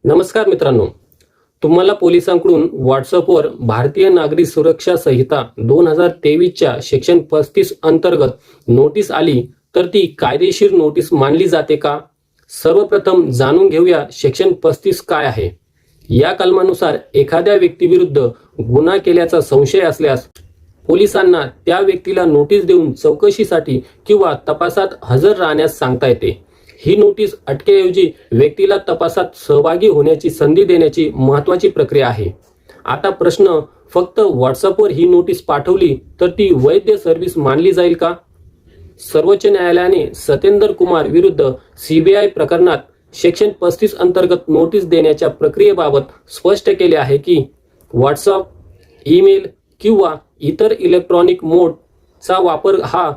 नमस्कार मित्रांनो, तुम्हाला पोलिसांकडून व्हॉट्सअपवर भारतीय नागरिक सुरक्षा संहिता 2023च्या सेक्शन 35 अंतर्गत नोटीस आली तर ती कायदेशीर नोटीस मानली जाते का? सर्वप्रथम जाणून घेऊया सेक्शन 35 काय आहे. या कलमानुसार एखाद्या व्यक्तीविरुद्ध गुन्हा केल्याचा संशय असल्यास पोलिसांना त्या व्यक्तीला नोटीस देऊन चौकशीसाठी किंवा तपासात हजर राहण्यास सांगता येते. ही नोटीस अटकेऐवजी व्यक्तीला तपासात सहभागी होण्याची संधी देण्याची महत्त्वाची प्रक्रिया आहे. आता प्रश्न, फक्त व्हॉट्सअपवर ही नोटीस पाठवली तर ती वैध सर्व्हिस मानली जाईल का? सर्वोच्च न्यायालयाने सतेंद्र कुमार विरुद्ध सीबीआय प्रकरणात सेक्शन 35 अंतर्गत नोटीस देण्याच्या प्रक्रियेबाबत स्पष्ट केले आहे की व्हॉट्सअप, ईमेल किंवा इतर इलेक्ट्रॉनिक मोडचा वापर हा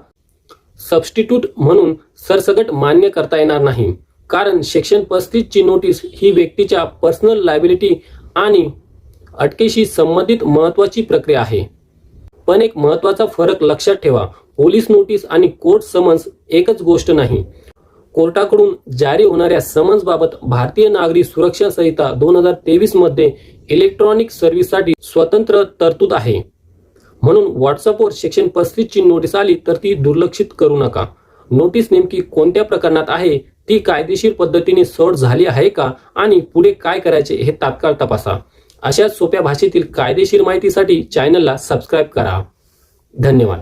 सबस्टिट्यूट म्हणून सरसकट मान्य करता येणार नाही, कारण सेक्शन 35 ची नोटीस ही व्यक्तीच्या पर्सनल लायबिलिटी आणि अटकेशी संबंधित महत्त्वाची प्रक्रिया आहे. पण एक महत्त्वाचा फरक लक्षात ठेवा, पोलीस नोटीस आणि कोर्ट समन्स एकच गोष्ट नाही. कोर्टाकडून जारी होणाऱ्या समन्सबाबत भारतीय नागरिक सुरक्षा संहिता 2023 मध्ये इलेक्ट्रॉनिक सर्व्हिससाठी स्वतंत्र तरतूद आहे. म्हणून व्हॉट्सअपवर सेक्शन 35 ची नोटीस आली तर ती दुर्लक्षित करू नका. नोटीस नेमकी कोणत्या प्रकरणात आहे, ती कायदेशीर पद्धतीने सर्व्ह झाली आहे का आणि पुढे काय करायचे हे तात्काळ तपासा. अशा सोप्या भाषेतील कायदेशीर माहितीसाठी चॅनलला सबस्क्राईब करा. धन्यवाद.